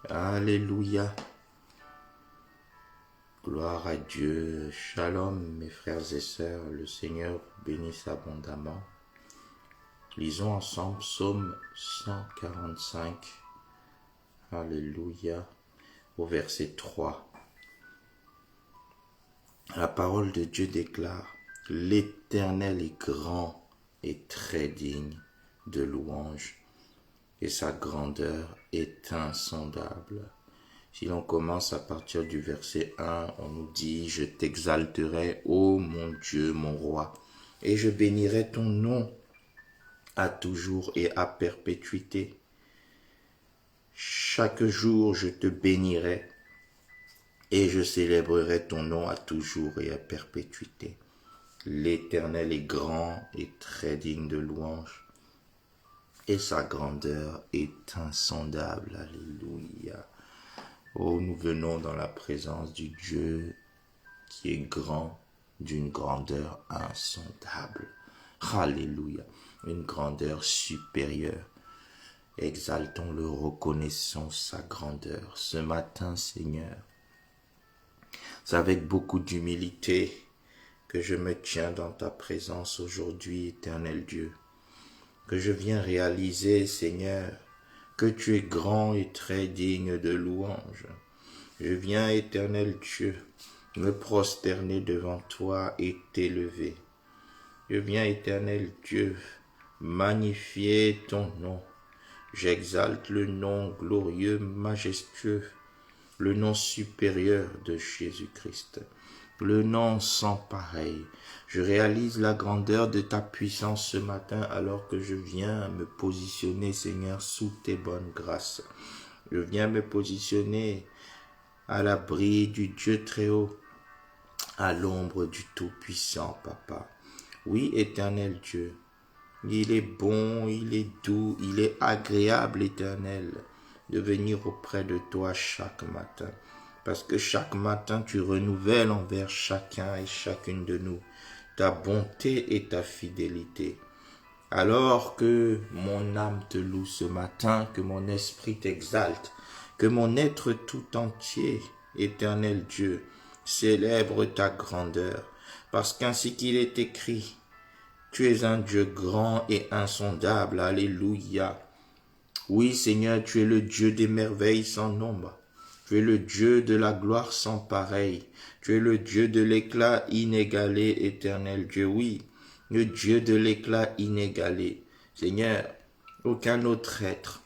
Alléluia. Gloire à Dieu. Shalom, mes frères et sœurs. Le Seigneur bénisse abondamment. Lisons ensemble Psaume 145. Alléluia. Au verset 3. La parole de Dieu déclare: L'Éternel est grand et très digne de louange, et sa grandeur est insondable. Si l'on commence à partir du verset 1, on nous dit: Je t'exalterai, ô mon Dieu, mon roi, et je bénirai ton nom à toujours et à perpétuité. Chaque jour je te bénirai, et je célébrerai ton nom à toujours et à perpétuité. L'Éternel est grand et très digne de louange, et sa grandeur est insondable. Alléluia. Oh, nous venons dans la présence du Dieu qui est grand, d'une grandeur insondable. Alléluia. Une grandeur supérieure. Exaltons-le, reconnaissons sa grandeur. Ce matin, Seigneur, c'est avec beaucoup d'humilité que je me tiens dans ta présence aujourd'hui, éternel Dieu. Que je viens réaliser, Seigneur, que tu es grand et très digne de louange. Je viens, éternel Dieu, me prosterner devant toi et t'élever. Je viens, éternel Dieu, magnifier ton nom. J'exalte le nom glorieux, majestueux, le nom supérieur de Jésus-Christ, le nom sans pareil. Je réalise la grandeur de ta puissance ce matin alors que je viens me positionner, Seigneur, sous tes bonnes grâces. Je viens me positionner à l'abri du Dieu très haut, à l'ombre du Tout-Puissant, Papa. Oui, éternel Dieu, il est bon, il est doux, il est agréable, éternel, de venir auprès de toi chaque matin. Parce que chaque matin, tu renouvelles envers chacun et chacune de nous ta bonté et ta fidélité. Alors que mon âme te loue ce matin, que mon esprit t'exalte, que mon être tout entier, éternel Dieu, célèbre ta grandeur. Parce qu'ainsi qu'il est écrit, tu es un Dieu grand et insondable. Alléluia. Oui, Seigneur, tu es le Dieu des merveilles sans nombre. Tu es le Dieu de la gloire sans pareil. Tu es le Dieu de l'éclat inégalé, éternel Dieu. Oui, le Dieu de l'éclat inégalé. Seigneur, aucun autre être,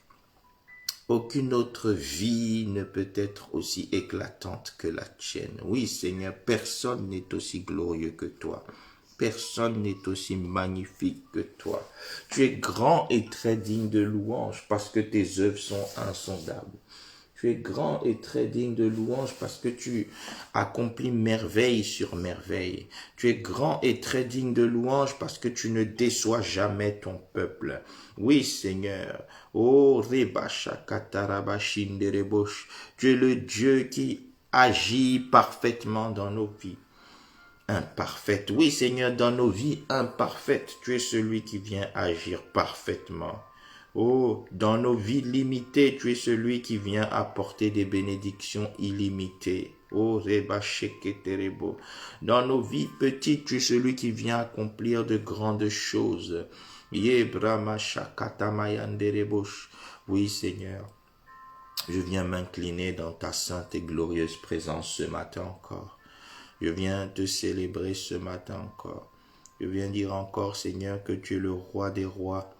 aucune autre vie ne peut être aussi éclatante que la tienne. Oui, Seigneur, personne n'est aussi glorieux que toi. Personne n'est aussi magnifique que toi. Tu es grand et très digne de louange parce que tes œuvres sont insondables. Tu es grand et très digne de louange parce que tu accomplis merveille sur merveille. Tu es grand et très digne de louange parce que tu ne déçois jamais ton peuple. Oui, Seigneur. Oh, Rebacha Katarabashinderebosh. Tu es le Dieu qui agit parfaitement dans nos vies imparfaites. Oui, Seigneur, dans nos vies imparfaites, tu es celui qui vient agir parfaitement. Oh, dans nos vies limitées, tu es celui qui vient apporter des bénédictions illimitées. Oh, Reba Sheketerebo. Dans nos vies petites, tu es celui qui vient accomplir de grandes choses. Yebrama Shakatamayanderebosh. Oui, Seigneur, je viens m'incliner dans ta sainte et glorieuse présence ce matin encore. Je viens te célébrer ce matin encore. Je viens dire encore, Seigneur, que tu es le roi des rois,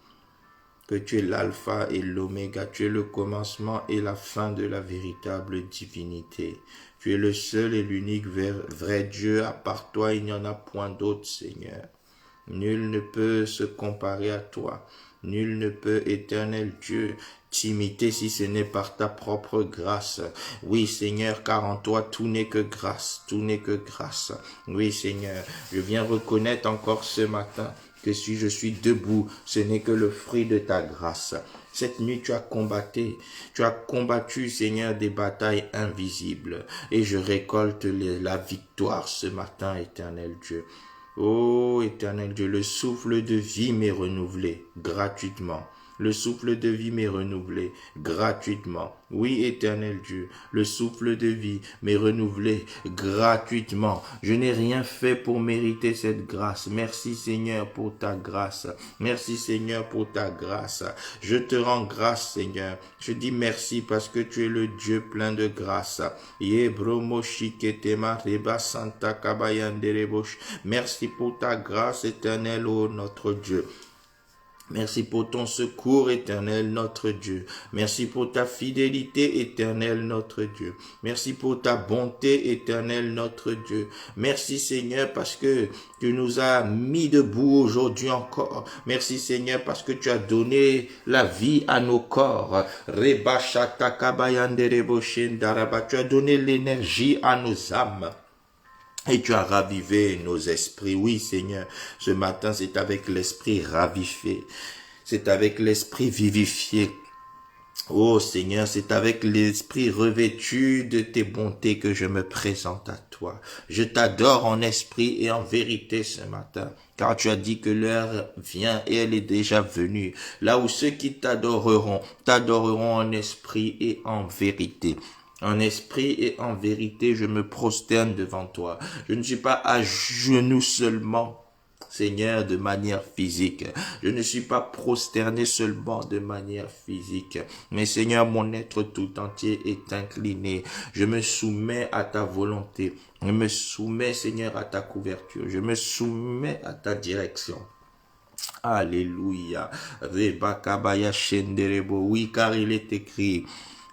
que tu es l'alpha et l'oméga, tu es le commencement et la fin de la véritable divinité. Tu es le seul et l'unique vrai Dieu. À part toi, il n'y en a point d'autre, Seigneur. Nul ne peut se comparer à toi. Nul ne peut, éternel Dieu, t'imiter si ce n'est par ta propre grâce. Oui, Seigneur, car en toi tout n'est que grâce, tout n'est que grâce. Oui, Seigneur, je viens reconnaître encore ce matin que si je suis debout, ce n'est que le fruit de ta grâce. Cette nuit, tu as combattu, Seigneur, des batailles invisibles. Et je récolte la victoire ce matin, éternel Dieu. Ô éternel Dieu, le souffle de vie m'est renouvelé gratuitement. Le souffle de vie m'est renouvelé gratuitement. Oui, éternel Dieu, le souffle de vie m'est renouvelé gratuitement. Je n'ai rien fait pour mériter cette grâce. Merci Seigneur pour ta grâce. Merci Seigneur pour ta grâce. Je te rends grâce Seigneur. Je dis merci parce que tu es le Dieu plein de grâce. Merci pour ta grâce éternelle, ô notre Dieu. Merci pour ton secours éternel, notre Dieu. Merci pour ta fidélité éternelle, notre Dieu. Merci pour ta bonté éternelle, notre Dieu. Merci Seigneur parce que tu nous as mis debout aujourd'hui encore. Merci Seigneur parce que tu as donné la vie à nos corps. Tu as donné l'énergie à nos âmes. Et tu as ravivé nos esprits. Oui, Seigneur, ce matin, c'est avec l'esprit ravivé. C'est avec l'esprit vivifié. Oh, Seigneur, c'est avec l'esprit revêtu de tes bontés que je me présente à toi. Je t'adore en esprit et en vérité ce matin. Car tu as dit que l'heure vient et elle est déjà venue. Là où ceux qui t'adoreront en esprit et en vérité. En esprit et en vérité, je me prosterne devant toi. Je ne suis pas à genoux seulement, Seigneur, de manière physique. Je ne suis pas prosterné seulement de manière physique. Mais Seigneur, mon être tout entier est incliné. Je me soumets à ta volonté. Je me soumets, Seigneur, à ta couverture. Je me soumets à ta direction. Alléluia. Oui, car il est écrit...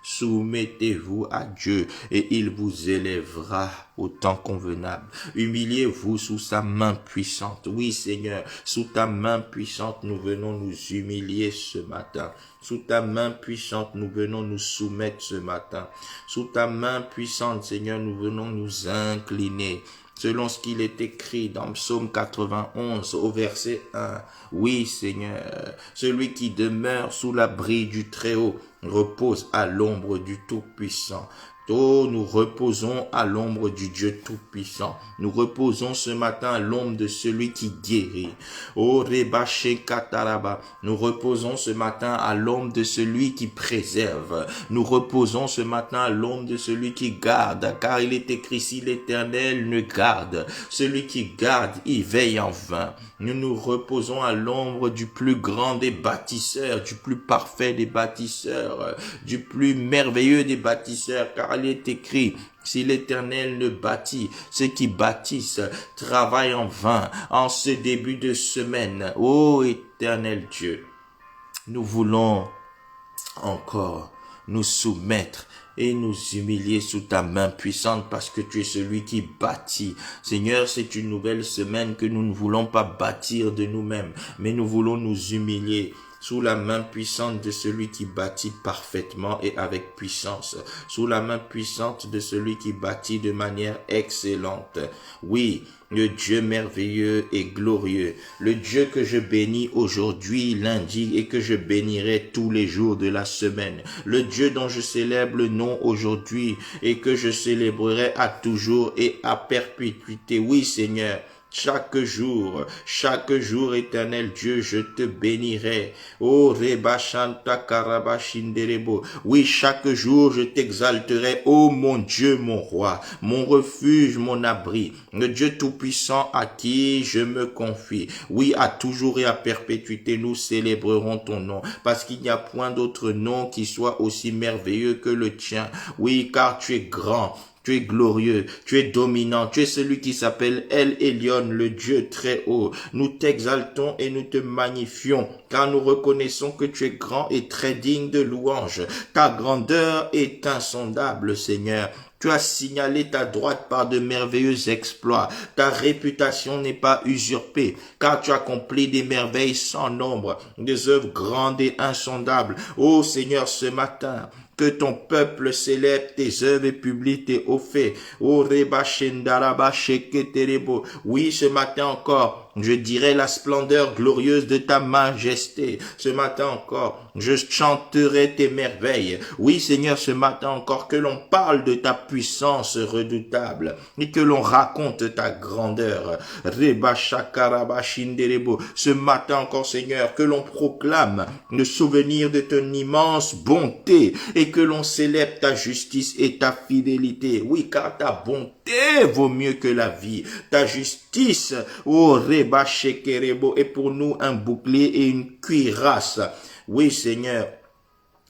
Soumettez-vous à Dieu et il vous élèvera au temps convenable. Humiliez-vous sous sa main puissante. Oui, Seigneur, sous ta main puissante, nous venons nous humilier ce matin. Sous ta main puissante, nous venons nous soumettre ce matin. Sous ta main puissante, Seigneur, nous venons nous incliner. Selon ce qu'il est écrit dans Psaume 91 au verset 1. Oui, Seigneur, celui qui demeure sous l'abri du Très-Haut repose à l'ombre du Tout-Puissant. Oh, nous reposons à l'ombre du Dieu Tout-Puissant. Nous reposons ce matin à l'ombre de celui qui guérit. Oh, Rebaché Kataraba. Nous reposons ce matin à l'ombre de celui qui préserve. Nous reposons ce matin à l'ombre de celui qui garde. Car il est écrit, si l'Éternel ne garde, celui qui garde, il veille en vain. Nous nous reposons à l'ombre du plus grand des bâtisseurs, du plus parfait des bâtisseurs, du plus merveilleux des bâtisseurs, car il est écrit, si l'Éternel ne bâtit, ceux qui bâtissent travaillent en vain en ce début de semaine. Ô Éternel Dieu, nous voulons encore nous soumettre et nous humilier sous ta main puissante parce que tu es celui qui bâtit. Seigneur, c'est une nouvelle semaine que nous ne voulons pas bâtir de nous-mêmes, mais nous voulons nous humilier sous la main puissante de celui qui bâtit parfaitement et avec puissance, sous la main puissante de celui qui bâtit de manière excellente. Oui, le Dieu merveilleux et glorieux, le Dieu que je bénis aujourd'hui, lundi, et que je bénirai tous les jours de la semaine, le Dieu dont je célèbre le nom aujourd'hui et que je célébrerai à toujours et à perpétuité. Oui, Seigneur, chaque jour, éternel Dieu, je te bénirai. Oh, Rebashanta Karabashinderebo. Oui, chaque jour, je t'exalterai. Oh, mon Dieu, mon roi, mon refuge, mon abri, le Dieu tout-puissant à qui je me confie. Oui, à toujours et à perpétuité, nous célébrerons ton nom, parce qu'il n'y a point d'autre nom qui soit aussi merveilleux que le tien. Oui, car tu es grand. Tu es glorieux, tu es dominant, tu es celui qui s'appelle El Elyon, le Dieu très haut. Nous t'exaltons et nous te magnifions, car nous reconnaissons que tu es grand et très digne de louange. Ta grandeur est insondable, Seigneur. Tu as signalé ta droite par de merveilleux exploits. Ta réputation n'est pas usurpée, car tu accomplis des merveilles sans nombre, des œuvres grandes et insondables. Ô Seigneur, ce matin, que ton peuple célèbre tes œuvres et publie tes hauts faits. Oh, Reba Shendaraba Sheketerebo. Oui, ce matin encore, je dirai la splendeur glorieuse de ta majesté. Ce matin encore, je chanterai tes merveilles. Oui, Seigneur, ce matin encore, que l'on parle de ta puissance redoutable et que l'on raconte ta grandeur. Reba shakaraba shinderebo. Ce matin encore, Seigneur, que l'on proclame le souvenir de ton immense bonté et que l'on célèbre ta justice et ta fidélité. Oui, car ta bonté vaut mieux que la vie. Ta justice, oh Reba shekerebo, est pour nous un bouclier et une cuirasse. Oui, Seigneur,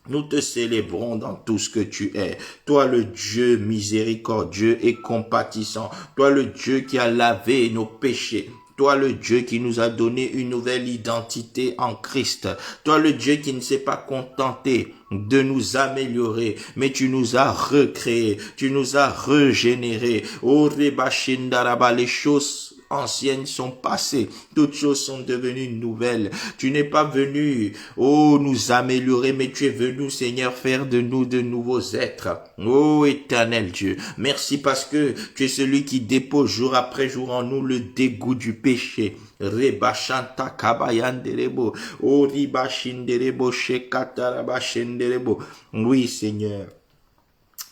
nous te célébrons dans tout ce que tu es. Toi, le Dieu miséricordieux et compatissant. Toi, le Dieu qui a lavé nos péchés. Toi, le Dieu qui nous a donné une nouvelle identité en Christ. Toi, le Dieu qui ne s'est pas contenté de nous améliorer, mais tu nous as recréés, tu nous as régénérés. Oh, Reba Shindaraba, les choses anciennes sont passées, toutes choses sont devenues nouvelles. Tu n'es pas venu, oh, nous améliorer, mais tu es venu, Seigneur, faire de nous de nouveaux êtres. Oh, éternel Dieu, merci parce que tu es celui qui dépose jour après jour en nous le dégoût du péché. Reba shanta kabayanderebo, oh riba shinderebo shekataraba shenderebo. Oui, Seigneur.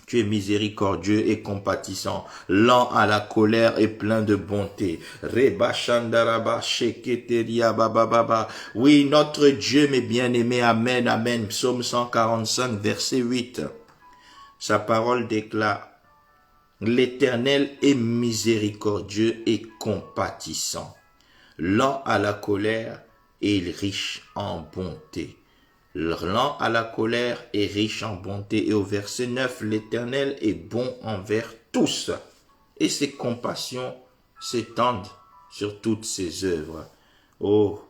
Tu es miséricordieux et compatissant, lent à la colère et plein de bonté. Reba shandaraba sheketeria bababa. Oui, notre Dieu, mes bien-aimés, amen, amen. Psaume 145, verset 8. Sa parole déclare: L'Éternel est miséricordieux et compatissant, lent à la colère et riche en bonté. Lent à la colère et riche en bonté. Et au verset 9, l'Éternel est bon envers tous, et ses compassions s'étendent sur toutes ses œuvres. Oh,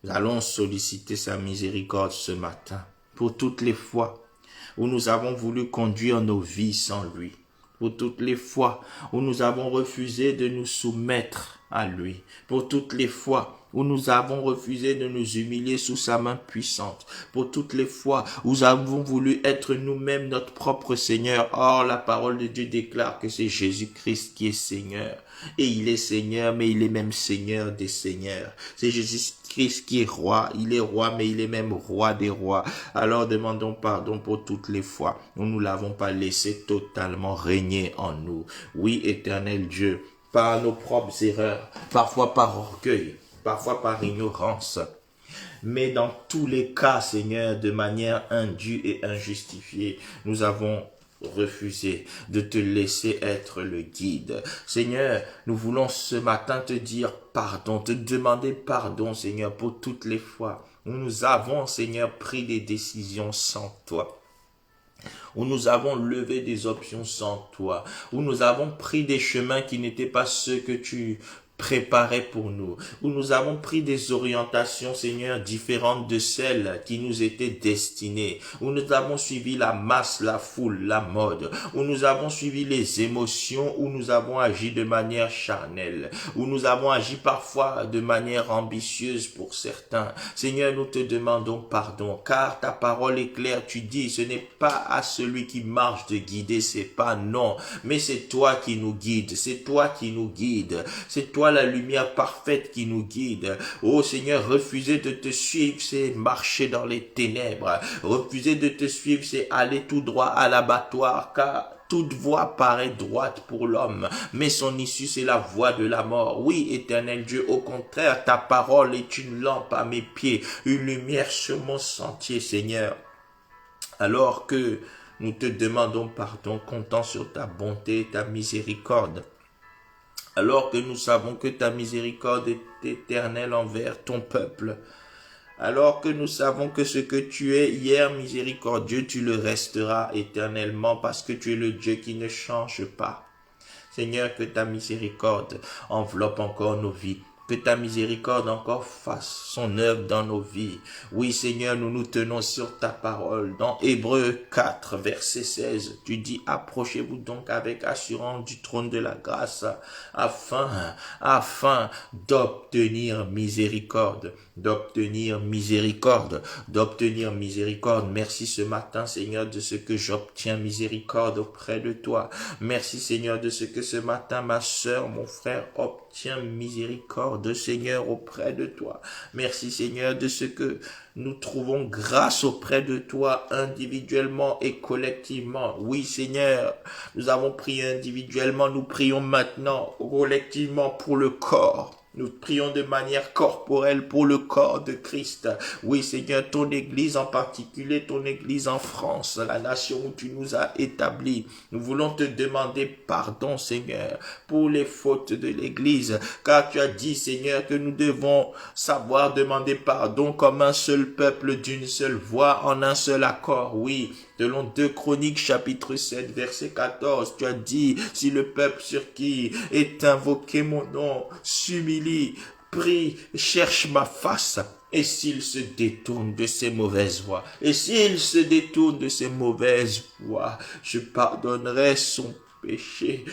nous allons solliciter sa miséricorde ce matin, pour toutes les fois où nous avons voulu conduire nos vies sans lui, pour toutes les fois où nous avons refusé de nous soumettre à lui, pour toutes les fois où nous avons refusé de nous humilier sous sa main puissante, pour toutes les fois où nous avons voulu être nous-mêmes notre propre Seigneur. Or, la parole de Dieu déclare que c'est Jésus-Christ qui est Seigneur. Et il est Seigneur, mais il est même Seigneur des Seigneurs. C'est Jésus-Christ qui est roi. Il est roi, mais il est même roi des rois. Alors demandons pardon pour toutes les fois où nous ne l'avons pas laissé totalement régner en nous. Oui, éternel Dieu, par nos propres erreurs, parfois par orgueil, parfois par ignorance. Mais dans tous les cas, Seigneur, de manière indue et injustifiée, nous avons refusé de te laisser être le guide. Seigneur, nous voulons ce matin te dire pardon, te demander pardon, Seigneur, pour toutes les fois où nous avons, Seigneur, pris des décisions sans toi, où nous avons levé des options sans toi, où nous avons pris des chemins qui n'étaient pas ceux que tu préparés pour nous, où nous avons pris des orientations, Seigneur, différentes de celles qui nous étaient destinées, où nous avons suivi la masse, la foule, la mode, où nous avons suivi les émotions, où nous avons agi de manière charnelle, où nous avons agi parfois de manière ambitieuse pour certains. Seigneur, nous te demandons pardon, car ta parole est claire, tu dis, ce n'est pas à celui qui marche de guider ses pas, non, mais c'est toi qui nous guides, c'est toi qui nous guides, c'est toi la lumière parfaite qui nous guide. Oh Seigneur, refuser de te suivre, c'est marcher dans les ténèbres. Refuser de te suivre, c'est aller tout droit à l'abattoir, car toute voie paraît droite pour l'homme, mais son issue, c'est la voie de la mort. Oui, éternel Dieu, au contraire, ta parole est une lampe à mes pieds, une lumière sur mon sentier, Seigneur. Alors que nous te demandons pardon, comptant sur ta bonté et ta miséricorde, alors que nous savons que ta miséricorde est éternelle envers ton peuple, alors que nous savons que ce que tu es hier miséricordieux, tu le resteras éternellement parce que tu es le Dieu qui ne change pas. Seigneur, que ta miséricorde enveloppe encore nos vies. Que ta miséricorde encore fasse son œuvre dans nos vies. Oui, Seigneur, nous nous tenons sur ta parole. Dans Hébreux 4, verset 16, tu dis, approchez-vous donc avec assurance du trône de la grâce, afin d'obtenir miséricorde, d'obtenir miséricorde, d'obtenir miséricorde. Merci ce matin, Seigneur, de ce que j'obtiens miséricorde auprès de toi. Merci, Seigneur, de ce que ce matin, ma sœur, mon frère, obtient miséricorde s'accorde, Seigneur, auprès de toi. Merci, Seigneur, de ce que nous trouvons grâce auprès de toi individuellement et collectivement. Oui, Seigneur, nous avons prié individuellement, nous prions maintenant collectivement pour le corps. Nous prions de manière corporelle pour le corps de Christ. Oui, Seigneur, ton Église en particulier, ton Église en France, la nation où tu nous as établis. Nous voulons te demander pardon, Seigneur, pour les fautes de l'Église, car tu as dit, Seigneur, que nous devons savoir demander pardon comme un seul peuple d'une seule voix, en un seul accord. Oui, selon 2 Chroniques chapitre 7 verset 14, tu as dit, si le peuple sur qui est invoqué mon nom s'humilie, prie, cherche ma face, et s'il se détourne de ses mauvaises voies, et s'il se détourne de ses mauvaises voies, je pardonnerai son péché,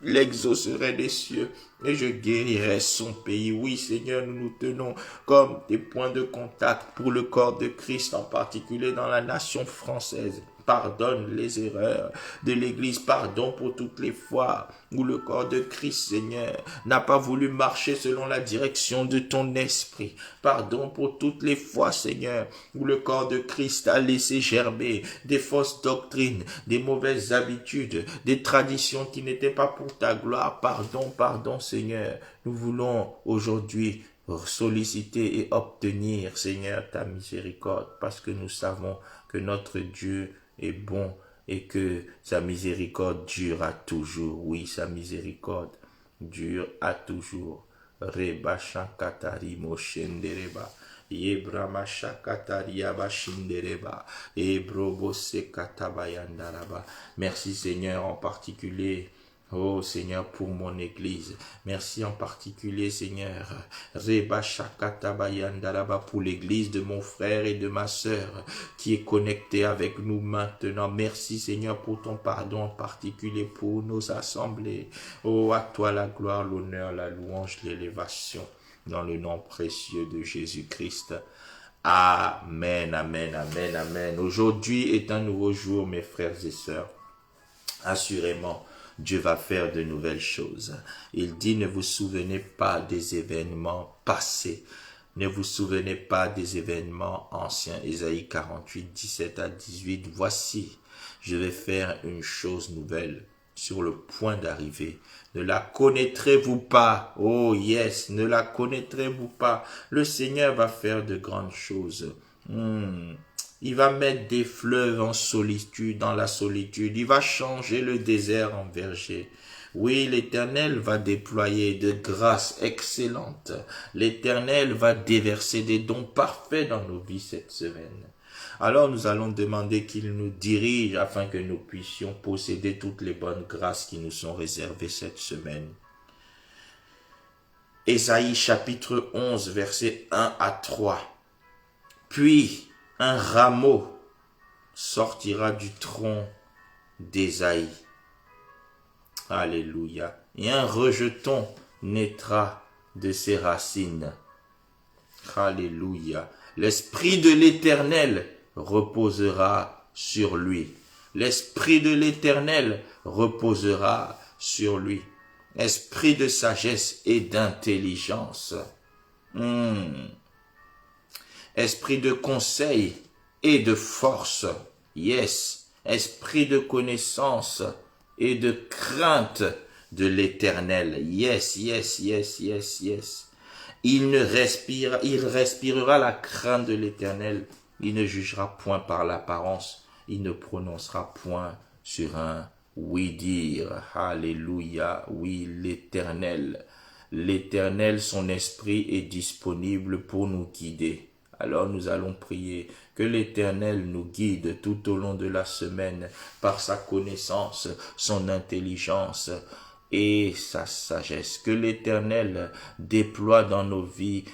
l'exaucerai des cieux et je guérirai son pays. Oui, Seigneur, nous nous tenons comme des points de contact pour le corps de Christ, en particulier dans la nation française. Pardonne les erreurs de l'Église, pardon pour toutes les fois où le corps de Christ, Seigneur, n'a pas voulu marcher selon la direction de ton esprit. Pardon pour toutes les fois, Seigneur, où le corps de Christ a laissé germer des fausses doctrines, des mauvaises habitudes, des traditions qui n'étaient pas pour ta gloire. Pardon, pardon, Seigneur. Nous voulons aujourd'hui solliciter et obtenir, Seigneur, ta miséricorde, parce que nous savons que notre Dieu est bon et que sa miséricorde dure à toujours. Oui, sa miséricorde dure à toujours. Reba shankatari moshendereba. Yebrama shakatari abashindereba. Ebrobo sekatabayandaraba. Merci, Seigneur, en particulier. Oh Seigneur, pour mon Église. Merci en particulier, Seigneur, Reba Shakatabayandaraba, pour l'Église de mon frère et de ma sœur qui est connectée avec nous maintenant. Merci, Seigneur, pour ton pardon en particulier pour nos assemblées. Oh, à toi la gloire, l'honneur, la louange, l'élévation, dans le nom précieux de Jésus-Christ. Amen, amen, amen, amen. Aujourd'hui est un nouveau jour, mes frères et sœurs. Assurément, Dieu va faire de nouvelles choses. Il dit, ne vous souvenez pas des événements passés. Ne vous souvenez pas des événements anciens. Ésaïe 48, 17 à 18. Voici, je vais faire une chose nouvelle sur le point d'arriver. Ne la connaîtrez-vous pas? Oh yes, ne la connaîtrez-vous pas? Le Seigneur va faire de grandes choses. Il va mettre des fleuves en solitude, dans la solitude. Il va changer le désert en verger. Oui, l'Éternel va déployer de grâces excellentes. L'Éternel va déverser des dons parfaits dans nos vies cette semaine. Alors nous allons demander qu'il nous dirige afin que nous puissions posséder toutes les bonnes grâces qui nous sont réservées cette semaine. Ésaïe chapitre 11, versets 1 à 3. Puis un rameau sortira du tronc d'Ésaïe. Alléluia. Et un rejeton naîtra de ses racines. Alléluia. L'Esprit de l'Éternel reposera sur lui. L'Esprit de l'Éternel reposera sur lui. Esprit de sagesse et d'intelligence. Esprit de conseil et de force. Yes. Esprit de connaissance et de crainte de l'Éternel. Yes, yes, yes, yes, yes. Il respirera la crainte de l'Éternel. Il ne jugera point par l'apparence. Il ne prononcera point sur un oui-dire. Alléluia. Oui, l'Éternel. L'Éternel, son esprit est disponible pour nous guider. Alors nous allons prier que l'Éternel nous guide tout au long de la semaine par sa connaissance, son intelligence et sa sagesse. Que l'Éternel déploie dans nos vies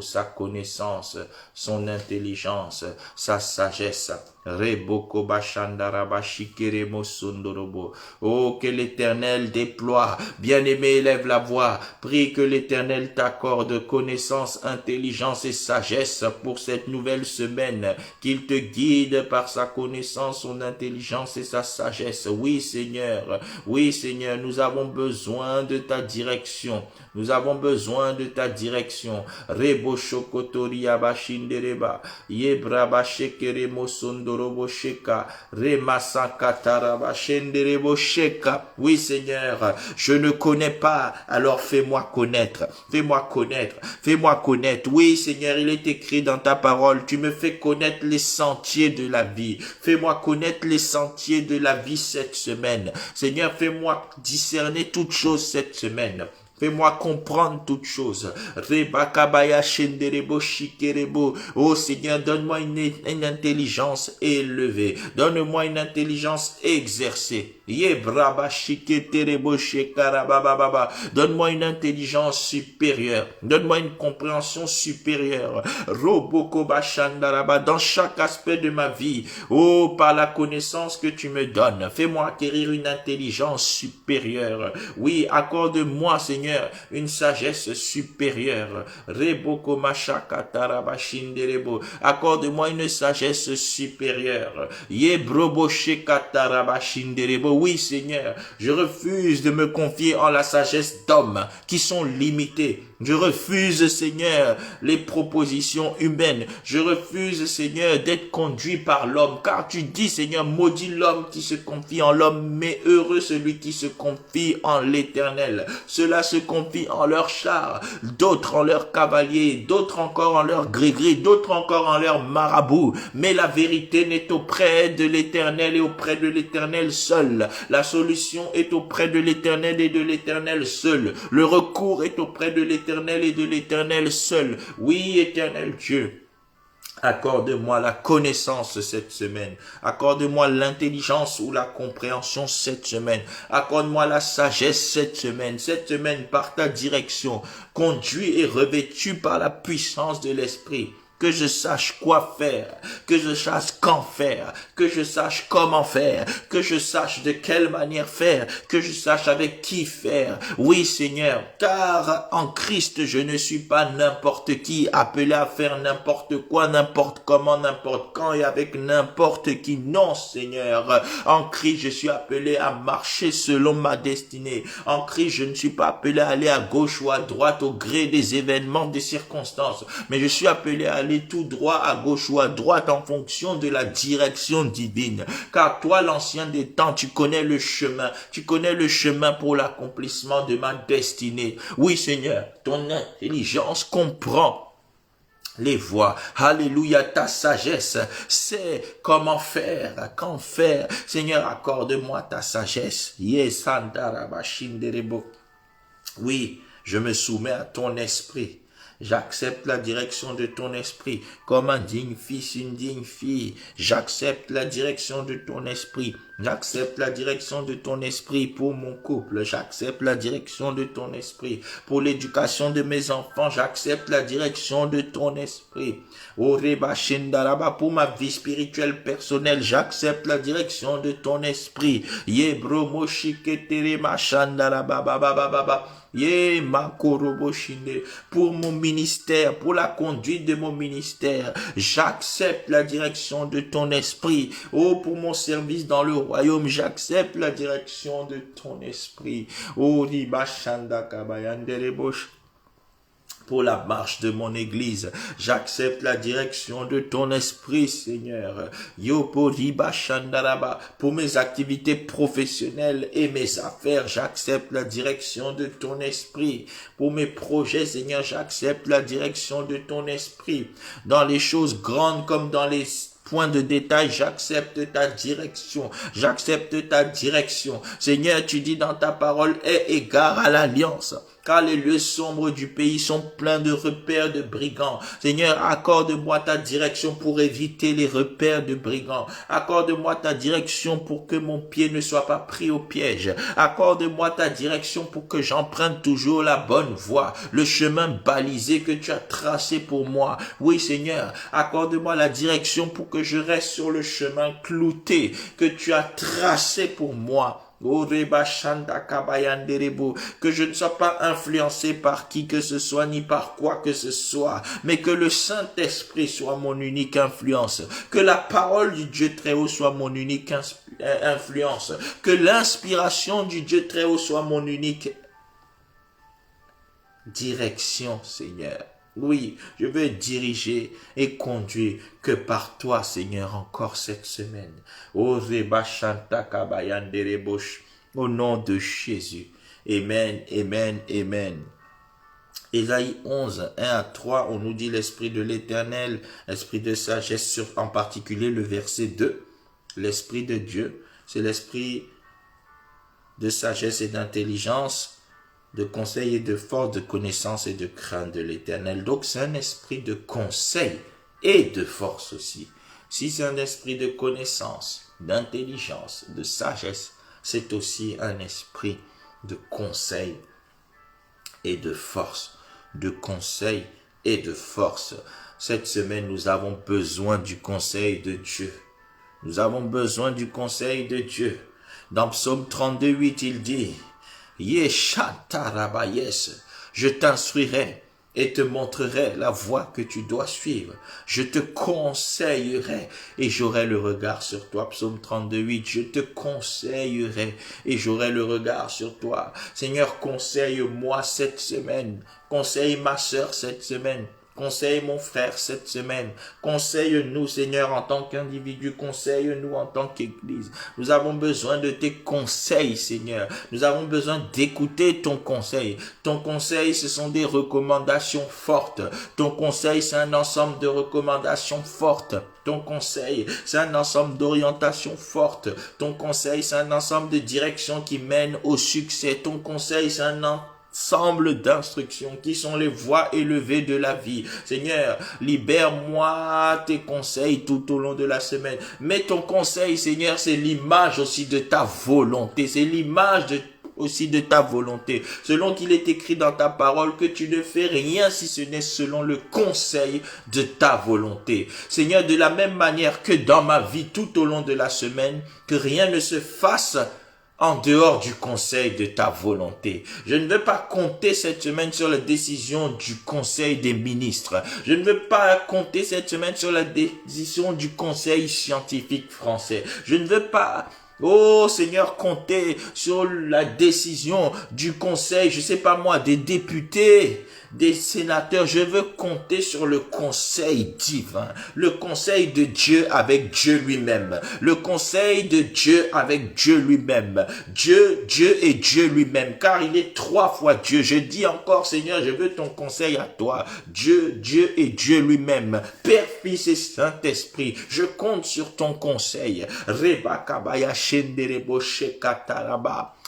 sa connaissance, son intelligence, sa sagesse. Reboko bashandaraba shikeremo sondorobo. Oh, que l'Éternel déploie. Bien-aimé, élève la voix. Prie que l'Éternel t'accorde connaissance, intelligence et sagesse pour cette nouvelle semaine. Qu'il te guide par sa connaissance, son intelligence et sa sagesse. Oui, Seigneur. Oui, Seigneur, nous avons besoin de ta direction. Nous avons besoin de ta direction. Rebo shokotori abashindereba. Yebraba shekeremo sondorobo sheka. Remasakataraba shenderebo sheka. Oui, Seigneur, je ne connais pas, alors fais-moi connaître. Fais-moi connaître. Fais-moi connaître. Oui, Seigneur, il est écrit dans ta parole, tu me fais connaître les sentiers de la vie. Fais-moi connaître les sentiers de la vie cette semaine. Seigneur, fais-moi discerner toutes choses cette semaine. Fais-moi comprendre toutes choses. Rebakabaya shenderebo shikerebo. Oh Seigneur, donne-moi une intelligence élevée. Donne-moi une intelligence exercée. Yebraba shiketerebo shekarabababa. Donne-moi une intelligence supérieure. Donne-moi une compréhension supérieure. Robokoba shandaraba. Dans chaque aspect de ma vie. Oh, par la connaissance que tu me donnes. Fais-moi acquérir une intelligence supérieure. Oui, accorde-moi, Seigneur, une sagesse supérieure. Reboko mashakataraba shinderebo. Accorde-moi une sagesse supérieure. Yebrobo shekataraba shinderebo. Oui, Seigneur, je refuse de me confier en la sagesse d'hommes qui sont limités. Je refuse, Seigneur, les propositions humaines. Je refuse, Seigneur, d'être conduit par l'homme. Car tu dis, Seigneur, maudit l'homme qui se confie en l'homme, mais heureux celui qui se confie en l'Éternel. Ceux-là se confient en leurs chars, d'autres en leurs cavaliers, d'autres encore en leurs gris-gris, d'autres encore en leurs marabouts. Mais la vérité n'est auprès de l'Éternel et auprès de l'Éternel seul. La solution est auprès de l'Éternel et de l'Éternel seul. Le recours est auprès de l'Éternel et de l'Éternel seul. Oui, Éternel Dieu, accorde-moi la connaissance cette semaine. Accorde-moi l'intelligence ou la compréhension cette semaine. Accorde-moi la sagesse cette semaine. Cette semaine, par ta direction, conduit et revêtu par la puissance de l'Esprit. Que je sache quoi faire, que je sache quand faire, que je sache comment faire, que je sache de quelle manière faire, que je sache avec qui faire. Oui, Seigneur, car en Christ, je ne suis pas n'importe qui, appelé à faire n'importe quoi, n'importe comment, n'importe quand et avec n'importe qui. Non, Seigneur, en Christ, je suis appelé à marcher selon ma destinée. En Christ, je ne suis pas appelé à aller à gauche ou à droite au gré des événements, des circonstances, mais je suis appelé à aller tout droit à gauche ou à droite en fonction de la direction divine. Car toi, l'ancien des temps, tu connais le chemin pour l'accomplissement de ma destinée. Oui, Seigneur, ton intelligence comprend les voies. Alléluia, ta sagesse sait comment faire, quand faire. Seigneur, accorde-moi ta sagesse. Yes, oui, je me soumets à ton esprit. J'accepte la direction de ton esprit comme un digne fils, une digne fille. J'accepte la direction de ton esprit. J'accepte la direction de ton esprit pour mon couple. J'accepte la direction de ton esprit pour l'éducation de mes enfants. J'accepte la direction de ton esprit. Pour ma vie spirituelle personnelle, j'accepte la direction de ton esprit. Pour mon ministère, pour la conduite de mon ministère, j'accepte la direction de ton esprit. Oh, pour mon service dans le royaume, j'accepte la direction de ton esprit. Oh, pour la marche de mon église, j'accepte la direction de ton esprit, Seigneur. Pour mes activités professionnelles et mes affaires, j'accepte la direction de ton esprit. Pour mes projets, Seigneur, j'accepte la direction de ton esprit. Dans les choses grandes comme dans les point de détail, j'accepte ta direction. J'accepte ta direction. Seigneur, tu dis dans ta parole, aie égard à l'alliance. car les lieux sombres du pays sont pleins de repères de brigands. Seigneur, accorde-moi ta direction pour éviter les repères de brigands. Accorde-moi ta direction pour que mon pied ne soit pas pris au piège. Accorde-moi ta direction pour que j'emprunte toujours la bonne voie, le chemin balisé que tu as tracé pour moi. Oui, Seigneur, accorde-moi la direction pour que je reste sur le chemin clouté que tu as tracé pour moi. Que je ne sois pas influencé par qui que ce soit, ni par quoi que ce soit, mais que le Saint-Esprit soit mon unique influence, que la parole du Dieu très haut soit mon unique influence, que l'inspiration du Dieu très haut soit mon unique direction, Seigneur. Oui, je veux diriger et conduire que par toi, Seigneur, encore cette semaine. Au nom de Jésus. Amen, amen, amen. Ésaïe 11, 1 à 3, on nous dit l'Esprit de l'Éternel, l'Esprit de sagesse, en particulier le verset 2. L'Esprit de Dieu, c'est l'Esprit de sagesse et d'intelligence, de conseil et de force, de connaissance et de crainte de l'Éternel. Donc c'est un esprit de conseil et de force aussi. Si c'est un esprit de connaissance, d'intelligence, de sagesse, c'est aussi un esprit de conseil et de force. De conseil et de force. Cette semaine, nous avons besoin du conseil de Dieu. Nous avons besoin du conseil de Dieu. Dans Psaume 32, 8, il dit: je t'instruirai et te montrerai la voie que tu dois suivre. Je te conseillerai et j'aurai le regard sur toi. Psaume 32, 8. Je te conseillerai et j'aurai le regard sur toi. Seigneur, conseille-moi cette semaine. Conseille ma sœur cette semaine. Conseille mon frère cette semaine. Conseille-nous, Seigneur, en tant qu'individu. Conseille-nous en tant qu'Église. Nous avons besoin de tes conseils, Seigneur. Nous avons besoin d'écouter ton conseil. Ton conseil, ce sont des recommandations fortes. Ton conseil, c'est un ensemble de recommandations fortes. Ton conseil, c'est un ensemble d'orientations fortes. Ton conseil, c'est un ensemble de directions qui mènent au succès. Ton conseil, c'est un ensemble d'instructions qui sont les voies élevées de la vie. Seigneur, libère-moi tes conseils tout au long de la semaine. Mais ton conseil, Seigneur, c'est l'image aussi de ta volonté. C'est l'image aussi de ta volonté. Selon qu'il est écrit dans ta parole que tu ne fais rien si ce n'est selon le conseil de ta volonté. Seigneur, de la même manière que dans ma vie tout au long de la semaine, que rien ne se fasse en dehors du conseil de ta volonté. Je ne veux pas compter cette semaine sur la décision du conseil des ministres. Je ne veux pas compter cette semaine sur la décision du conseil scientifique français. Je ne veux pas, oh Seigneur, compter sur la décision du conseil, je sais pas moi, des députés, des sénateurs. Je veux compter sur le conseil divin, le conseil de Dieu avec Dieu lui-même, le conseil de Dieu avec Dieu lui-même, Dieu et Dieu lui-même, car il est trois fois Dieu. Je dis encore, Seigneur, je veux ton conseil à toi, Dieu et Dieu lui-même, Père, Fils et Saint-Esprit. Je compte sur ton conseil.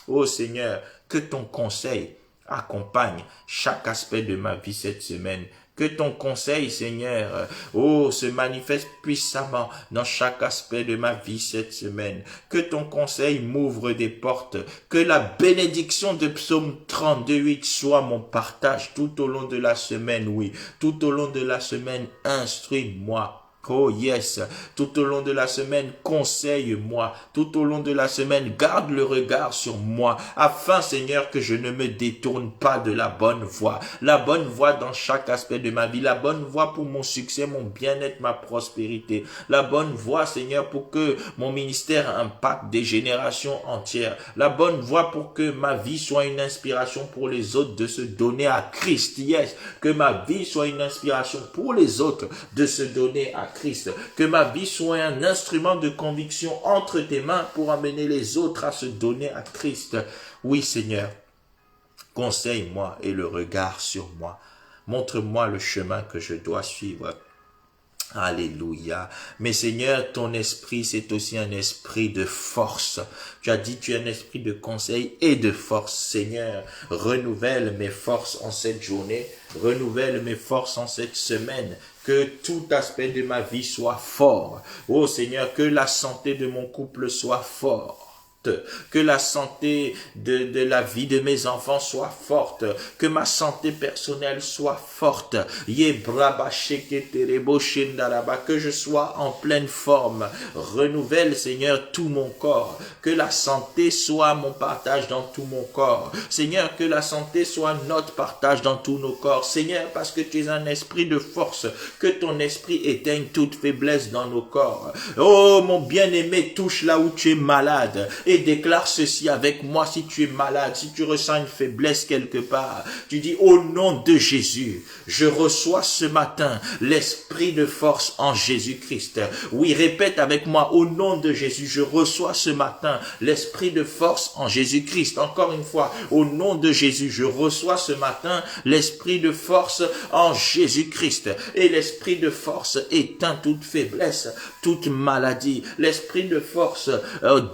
Oh Seigneur, que ton conseil accompagne chaque aspect de ma vie cette semaine. Que ton conseil, Seigneur, se manifeste puissamment dans chaque aspect de ma vie cette semaine. Que ton conseil m'ouvre des portes. Que la bénédiction de Psaume 32, 8 soit mon partage tout au long de la semaine, oui. Tout au long de la semaine, instruis-moi. Oh yes, tout au long de la semaine, conseille-moi. Tout au long de la semaine, garde le regard sur moi, afin, Seigneur, que je ne me détourne pas de la bonne voie. La bonne voie dans chaque aspect de ma vie. La bonne voie pour mon succès, mon bien-être, ma prospérité. La bonne voie, Seigneur, pour que mon ministère impacte des générations entières. La bonne voie pour que ma vie soit une inspiration pour les autres de se donner à Christ. Yes, que ma vie soit une inspiration pour les autres de se donner à Christ. Que ma vie soit un instrument de conviction entre tes mains pour amener les autres à se donner à Christ. Oui, Seigneur, conseille-moi et le regard sur moi. Montre-moi le chemin que je dois suivre. Alléluia. Mais Seigneur, ton esprit, c'est aussi un esprit de force. Tu as dit, tu es un esprit de conseil et de force. Seigneur, renouvelle mes forces en cette journée. Renouvelle mes forces en cette semaine. Que tout aspect de ma vie soit fort. Oh Seigneur, que la santé de mon couple soit forte. Que la santé de la vie de mes enfants soit forte, que ma santé personnelle soit forte, que je sois en pleine forme. Renouvelle, Seigneur, tout mon corps, que la santé soit mon partage dans tout mon corps. Seigneur, que la santé soit notre partage dans tous nos corps. Seigneur, parce que tu es un esprit de force, que ton esprit éteigne toute faiblesse dans nos corps. Oh, mon bien-aimé, touche là où tu es malade et déclare ceci avec moi. Si tu es malade, si tu ressens une faiblesse quelque part, tu dis au nom de Jésus, je reçois ce matin l'esprit de force en Jésus-Christ. Oui, répète avec moi, au nom de Jésus, je reçois ce matin l'esprit de force en Jésus-Christ. Encore une fois, au nom de Jésus, je reçois ce matin l'esprit de force en Jésus-Christ. Et l'esprit de force éteint toute faiblesse, toute maladie. L'esprit de force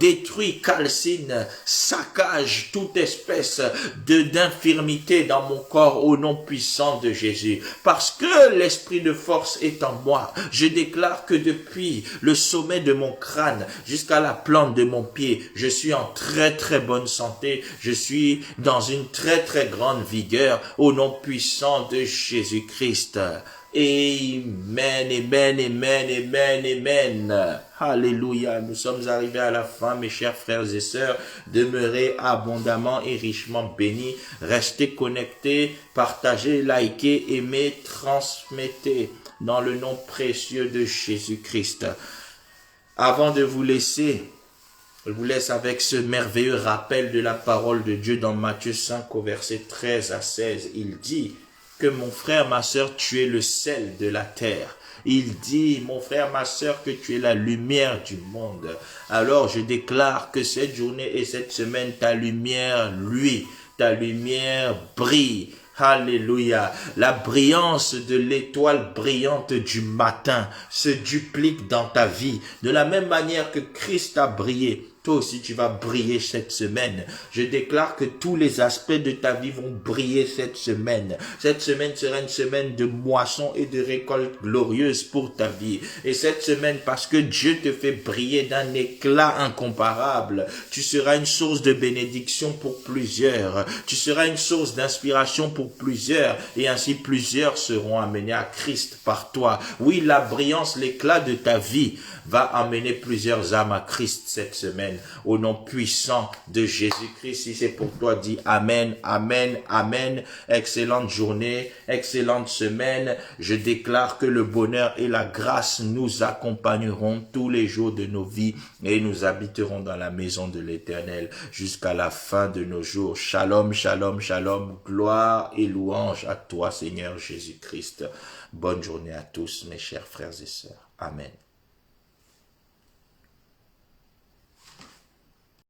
détruit, calcine, saccage toute espèce d'infirmité dans mon corps au nom puissant de Jésus. Parce que l'esprit de force est en moi, je déclare que depuis le sommet de mon crâne jusqu'à la plante de mon pied, je suis en très très bonne santé, je suis dans une très très grande vigueur au nom puissant de Jésus-Christ. Amen, amen, amen, amen, amen. Alléluia. Nous sommes arrivés à la fin, mes chers frères et sœurs. Demeurez abondamment et richement bénis. Restez connectés, partagez, likez, aimez, transmettez dans le nom précieux de Jésus-Christ. Avant de vous laisser, je vous laisse avec ce merveilleux rappel de la parole de Dieu dans Matthieu 5 au verset 13 à 16. Il dit que mon frère, ma sœur, tu es le sel de la terre. Il dit, mon frère, ma sœur, que tu es la lumière du monde. Alors je déclare que cette journée et cette semaine, ta lumière luit, ta lumière brille. Alléluia. La brillance de l'étoile brillante du matin se duplique dans ta vie. De la même manière que Christ a brillé, toi aussi tu vas briller cette semaine. Je déclare que tous les aspects de ta vie vont briller cette semaine. Cette semaine sera une semaine de moisson et de récolte glorieuse pour ta vie. Et cette semaine, parce que Dieu te fait briller d'un éclat incomparable, tu seras une source de bénédiction pour plusieurs. Tu seras une source d'inspiration pour plusieurs. Et ainsi plusieurs seront amenés à Christ par toi. Oui, la brillance, l'éclat de ta vie va amener plusieurs âmes à Christ cette semaine. Au nom puissant de Jésus-Christ, si c'est pour toi, dis Amen, Amen, Amen. Excellente journée, excellente semaine. Je déclare que le bonheur et la grâce nous accompagneront tous les jours de nos vies et nous habiterons dans la maison de l'Éternel jusqu'à la fin de nos jours. Shalom, shalom, shalom. Gloire et louange à toi, Seigneur Jésus-Christ. Bonne journée à tous, mes chers frères et sœurs. Amen.